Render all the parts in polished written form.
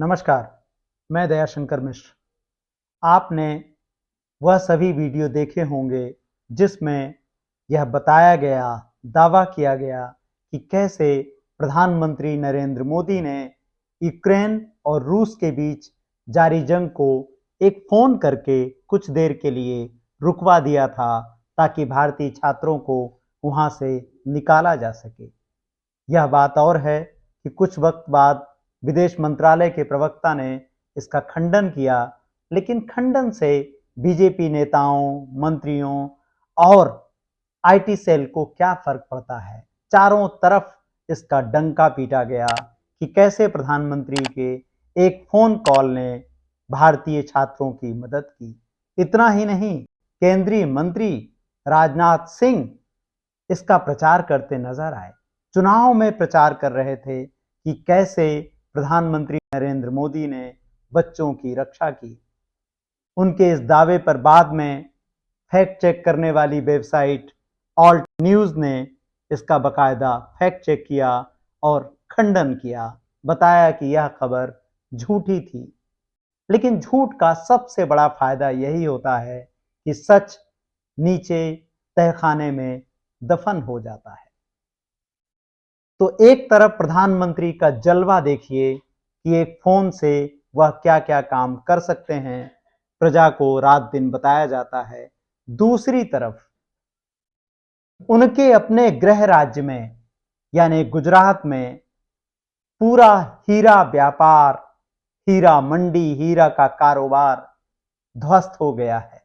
नमस्कार, मैं दयाशंकर मिश्र। आपने वह सभी वीडियो देखे होंगे जिसमें यह बताया गया, दावा किया गया कि कैसे प्रधानमंत्री नरेंद्र मोदी ने यूक्रेन और रूस के बीच जारी जंग को एक फ़ोन करके कुछ देर के लिए रुकवा दिया था ताकि भारतीय छात्रों को वहाँ से निकाला जा सके। यह बात और है कि कुछ वक्त बाद विदेश मंत्रालय के प्रवक्ता ने इसका खंडन किया, लेकिन खंडन से बीजेपी नेताओं, मंत्रियों और आईटी सेल को क्या फर्क पड़ता है। चारों तरफ इसका डंका पीटा गया कि कैसे प्रधानमंत्री के एक फोन कॉल ने भारतीय छात्रों की मदद की। इतना ही नहीं, केंद्रीय मंत्री राजनाथ सिंह इसका प्रचार करते नजर आए, चुनाव में प्रचार कर रहे थे कि कैसे प्रधानमंत्री नरेंद्र मोदी ने बच्चों की रक्षा की। उनके इस दावे पर बाद में फैक्ट चेक करने वाली वेबसाइट ऑल्ट न्यूज़ ने इसका बकायदा फैक्ट चेक किया और खंडन किया, बताया कि यह खबर झूठी थी। लेकिन झूठ का सबसे बड़ा फायदा यही होता है कि सच नीचे तहखाने में दफन हो जाता है। तो एक तरफ प्रधानमंत्री का जलवा देखिए कि एक फोन से वह क्या क्या काम कर सकते हैं, प्रजा को रात दिन बताया जाता है। दूसरी तरफ उनके अपने गृह राज्य में यानी गुजरात में पूरा हीरा व्यापार, हीरा मंडी, हीरा का कारोबार ध्वस्त हो गया है।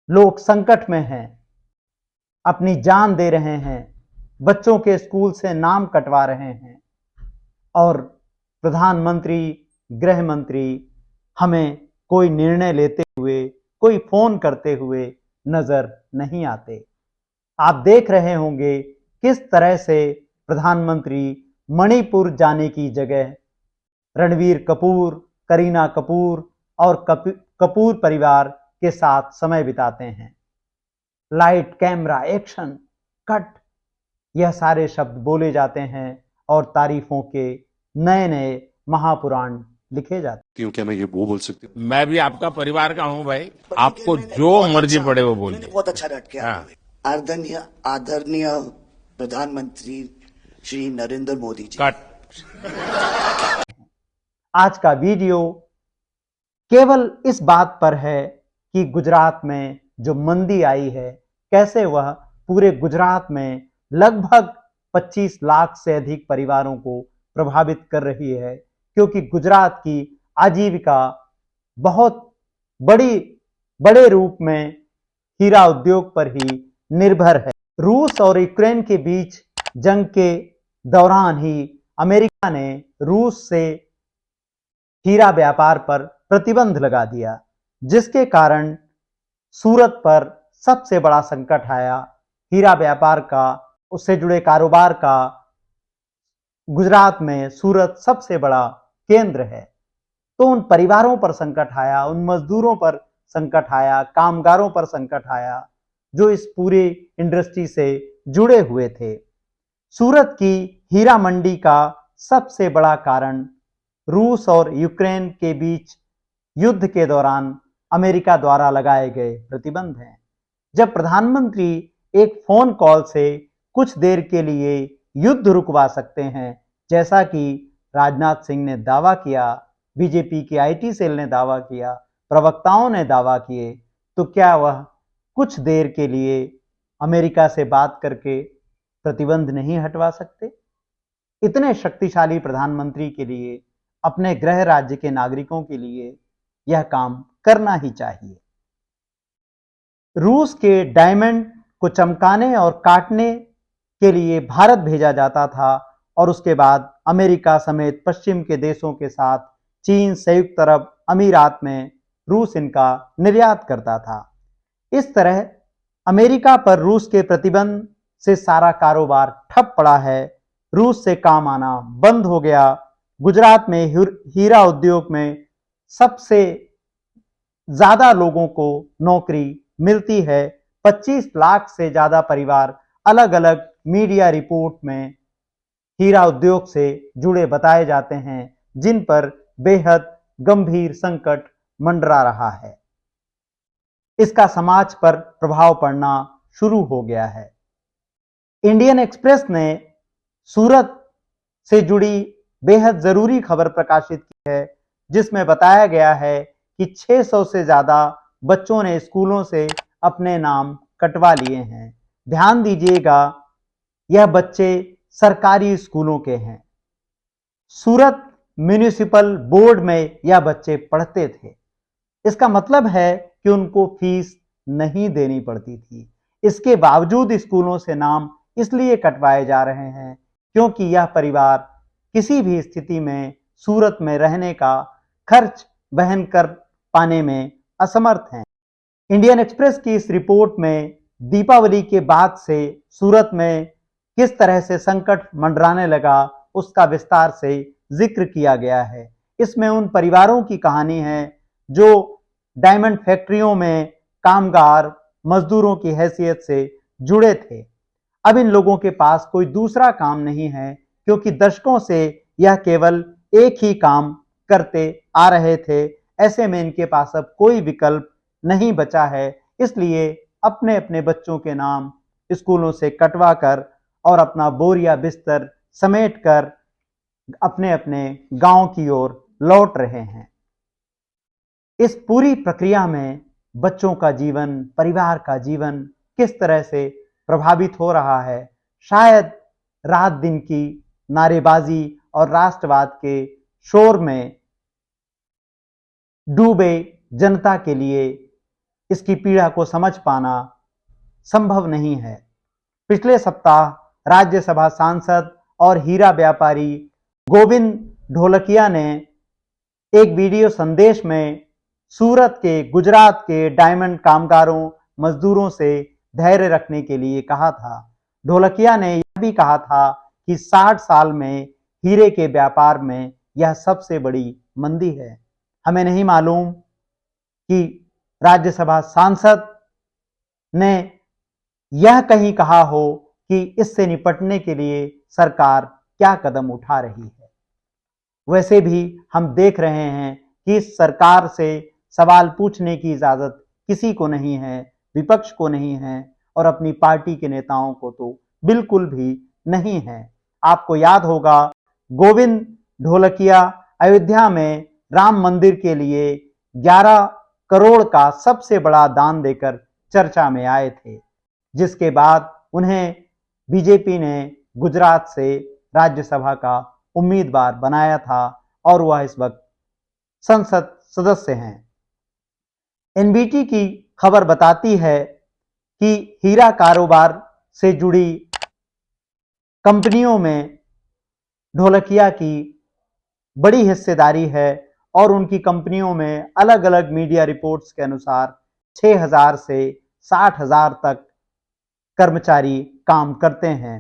लोग संकट में हैं, अपनी जान दे रहे हैं, बच्चों के स्कूल से नाम कटवा रहे हैं और प्रधानमंत्री, गृह मंत्री हमें कोई निर्णय लेते हुए, कोई फोन करते हुए नजर नहीं आते। आप देख रहे होंगे किस तरह से प्रधानमंत्री मणिपुर जाने की जगह रणवीर कपूर, करीना कपूर और कपूर परिवार के साथ समय बिताते हैं। लाइट, कैमरा, एक्शन, कट, यह सारे शब्द बोले जाते हैं और तारीफों के नए नए महापुराण लिखे जाते हैं। क्या मैं ये वो बोल सकती हूँ? मैं भी आपका परिवार का हूँ भाई, आपको जो मर्जी पड़े वो बोलिए। बहुत अच्छा डट के आदरणीय प्रधानमंत्री श्री नरेंद्र मोदी जी। कट। आज का वीडियो केवल इस बात पर है कि गुजरात में जो मंदी आई है, कैसे वह पूरे गुजरात में लगभग 25 लाख से अधिक परिवारों को प्रभावित कर रही है, क्योंकि गुजरात की आजीविका बहुत बड़े रूप में हीरा उद्योग पर ही निर्भर है। रूस और यूक्रेन के बीच जंग के दौरान ही अमेरिका ने रूस से हीरा व्यापार पर प्रतिबंध लगा दिया, जिसके कारण सूरत पर सबसे बड़ा संकट आया। हीरा व्यापार का, उससे जुड़े कारोबार का गुजरात में सूरत सबसे बड़ा केंद्र है। तो उन परिवारों पर संकट आया, उन मजदूरों पर संकट आया, कामगारों पर संकट आया जो इस पूरी इंडस्ट्री से जुड़े हुए थे। सूरत की हीरा मंडी का सबसे बड़ा कारण रूस और यूक्रेन के बीच युद्ध के दौरान अमेरिका द्वारा लगाए गए प्रतिबंध हैं। जब प्रधानमंत्री एक फोन कॉल से कुछ देर के लिए युद्ध रुकवा सकते हैं, जैसा कि राजनाथ सिंह ने दावा किया, बीजेपी की आईटी सेल ने दावा किया, प्रवक्ताओं ने दावा किए, तो क्या वह कुछ देर के लिए अमेरिका से बात करके प्रतिबंध नहीं हटवा सकते? इतने शक्तिशाली प्रधानमंत्री के लिए, अपने गृह राज्य के नागरिकों के लिए यह काम करना ही चाहिए। रूस के डायमंड को चमकाने और काटने के लिए भारत भेजा जाता था और उसके बाद अमेरिका समेत पश्चिम के देशों के साथ चीन, संयुक्त अरब अमीरात में रूस इनका निर्यात करता था। इस तरह अमेरिका पर रूस के प्रतिबंध से सारा कारोबार ठप पड़ा है। रूस से काम आना बंद हो गया। गुजरात में हीरा उद्योग में सबसे ज्यादा लोगों को नौकरी मिलती है। 25 लाख से ज्यादा परिवार अलग अलग मीडिया रिपोर्ट में हीरा उद्योग से जुड़े बताए जाते हैं। जिन पर बेहद गंभीर संकट मंडरा रहा है। इसका समाज पर प्रभाव पड़ना शुरू हो गया है। इंडियन एक्सप्रेस ने सूरत से जुड़ी बेहद जरूरी खबर प्रकाशित की है, जिसमें बताया गया है कि 600 से ज्यादा बच्चों ने स्कूलों से अपने नाम कटवा लिए हैं। ध्यान दीजिएगा, यह बच्चे सरकारी स्कूलों के हैं। सूरत म्युनिसिपल बोर्ड में यह बच्चे पढ़ते थे। इसका मतलब है कि उनको फीस नहीं देनी पड़ती थी। इसके बावजूद स्कूलों से नाम इसलिए कटवाए जा रहे हैं क्योंकि यह परिवार किसी भी स्थिति में सूरत में रहने का खर्च वहन कर पाने में असमर्थ हैं। इंडियन एक्सप्रेस की इस रिपोर्ट में दीपावली के बाद से सूरत में किस तरह से संकट मंडराने लगा उसका विस्तार से जिक्र किया गया है। इसमें उन परिवारों की कहानी है जो डायमंड फैक्ट्रियों में कामगार मजदूरों की हैसियत से जुड़े थे। अब इन लोगों के पास कोई दूसरा काम नहीं है क्योंकि दशकों से यह केवल एक ही काम करते आ रहे थे। ऐसे में इनके पास अब कोई विकल्प नहीं बचा है, इसलिए अपने अपने बच्चों के नाम स्कूलों से कटवा कर और अपना बोरिया बिस्तर समेट कर अपने अपने गांव की ओर लौट रहे हैं। इस पूरी प्रक्रिया में बच्चों का जीवन, परिवार का जीवन किस तरह से प्रभावित हो रहा है, शायद रात दिन की नारेबाजी और राष्ट्रवाद के शोर में डूबे जनता के लिए इसकी पीड़ा को समझ पाना संभव नहीं है। पिछले सप्ताह राज्यसभा सांसद और हीरा व्यापारी गोविंद ढोलकिया ने एक वीडियो संदेश में सूरत के, गुजरात के डायमंड कामगारों, मजदूरों से धैर्य रखने के लिए कहा था। ढोलकिया ने यह भी कहा था कि 60 साल में हीरे के व्यापार में यह सबसे बड़ी मंदी है। हमें नहीं मालूम कि राज्यसभा सांसद ने यह कहीं कहा हो कि इससे निपटने के लिए सरकार क्या कदम उठा रही है। वैसे भी हम देख रहे हैं कि इस सरकार से सवाल पूछने की इजाजत किसी को नहीं है, विपक्ष को नहीं है और अपनी पार्टी के नेताओं को तो बिल्कुल भी नहीं है। आपको याद होगा, गोविंद ढोलकिया अयोध्या में राम मंदिर के लिए 11 करोड़ का सबसे बड़ा दान देकर चर्चा में आए थे, जिसके बाद उन्हें बीजेपी ने गुजरात से राज्यसभा का उम्मीदवार बनाया था और वह इस वक्त संसद सदस्य हैं। एनबीटी की खबर बताती है कि हीरा कारोबार से जुड़ी कंपनियों में ढोलकिया की बड़ी हिस्सेदारी है और उनकी कंपनियों में अलग अलग मीडिया रिपोर्ट्स के अनुसार 6,000 से 60,000 तक कर्मचारी काम करते हैं।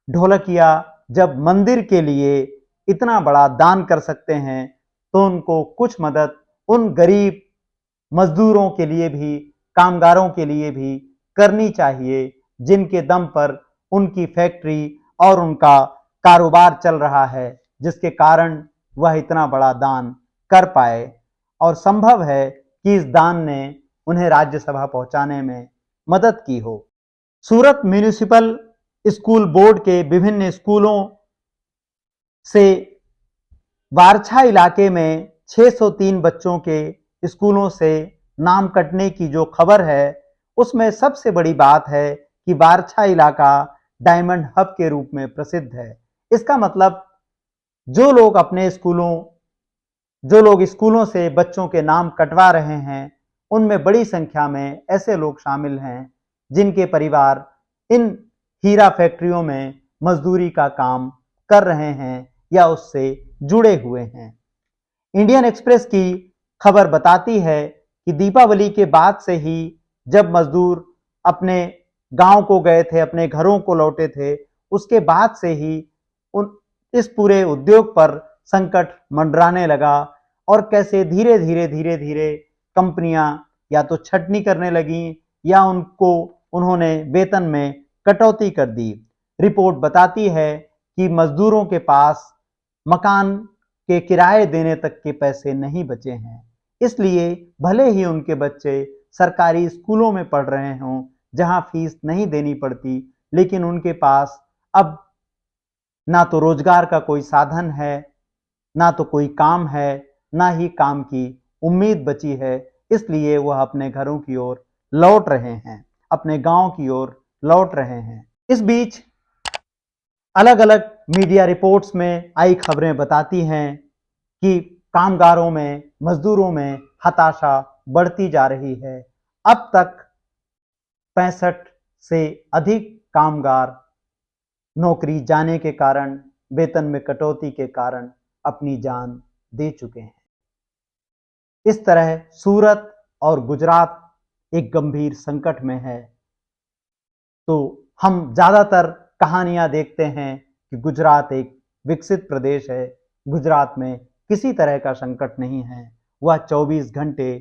ढोलकिया जब मंदिर के लिए इतना बड़ा दान कर सकते हैं तो उनको कुछ मदद उन गरीब मजदूरों के लिए भी, कामगारों के लिए भी करनी चाहिए जिनके दम पर उनकी फैक्ट्री और उनका कारोबार चल रहा है, जिसके कारण वह इतना बड़ा दान कर पाए और संभव है कि इस दान ने उन्हें राज्यसभा पहुंचाने में मदद की हो। सूरत म्युनिसिपल स्कूल बोर्ड के विभिन्न स्कूलों से वारछा इलाके में 603 बच्चों के स्कूलों से नाम कटने की जो खबर है, उसमें सबसे बड़ी बात है कि वारछा इलाका डायमंड हब के रूप में प्रसिद्ध है। इसका मतलब जो लोग स्कूलों से बच्चों के नाम कटवा रहे हैं, उनमें बड़ी संख्या में ऐसे लोग शामिल हैं जिनके परिवार इन हीरा फैक्ट्रियों में मजदूरी का काम कर रहे हैं या उससे जुड़े हुए हैं। इंडियन एक्सप्रेस की खबर बताती है कि दीपावली के बाद से ही जब मजदूर अपने गांव को गए थे, अपने घरों को लौटे थे, उसके बाद से ही इस पूरे उद्योग पर संकट मंडराने लगा और कैसे धीरे धीरे कंपनियां या तो छटनी करने लगी या उन्होंने वेतन में कटौती कर दी। रिपोर्ट बताती है कि मजदूरों के पास मकान के किराए देने तक के पैसे नहीं बचे हैं। इसलिए भले ही उनके बच्चे सरकारी स्कूलों में पढ़ रहे हों, जहां फीस नहीं देनी पड़ती, लेकिन उनके पास अब ना तो रोजगार का कोई साधन है, ना तो कोई काम है, ना ही काम की उम्मीद बची है। इसलिए वह अपने घरों की ओर लौट रहे हैं, अपने गांव की ओर लौट रहे हैं। इस बीच अलग अलग मीडिया रिपोर्ट्स में आई खबरें बताती हैं कि कामगारों में, मजदूरों में हताशा बढ़ती जा रही है। अब तक 65 से अधिक कामगार नौकरी जाने के कारण, वेतन में कटौती के कारण अपनी जान दे चुके हैं। इस तरह सूरत और गुजरात एक गंभीर संकट में है। तो हम ज़्यादातर कहानियां देखते हैं कि गुजरात एक विकसित प्रदेश है, गुजरात में किसी तरह का संकट नहीं है, वह 24 घंटे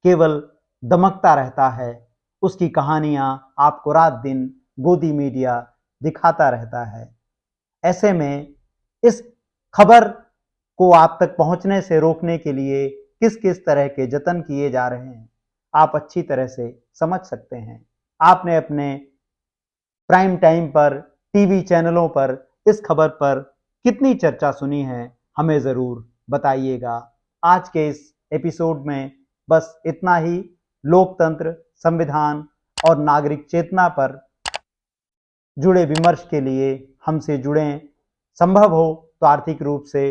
केवल दमकता रहता है। उसकी कहानियां आपको रात दिन गोदी मीडिया दिखाता रहता है। ऐसे में इस खबर को आप तक पहुंचने से रोकने के लिए किस किस तरह के जतन किए जा रहे हैं, आप अच्छी तरह से समझ सकते हैं। आपने अपने प्राइम टाइम पर, टीवी चैनलों पर इस खबर पर कितनी चर्चा सुनी है, हमें ज़रूर बताइएगा। आज के इस एपिसोड में बस इतना ही। लोकतंत्र, संविधान और नागरिक चेतना पर जुड़े विमर्श के लिए हमसे जुड़ें। संभव हो तो आर्थिक रूप से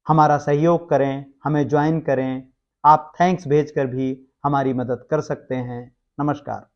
हमारा सहयोग करें, हमें ज्वाइन करें। आप थैंक्स भेजकर भी हमारी मदद कर सकते हैं। नमस्कार।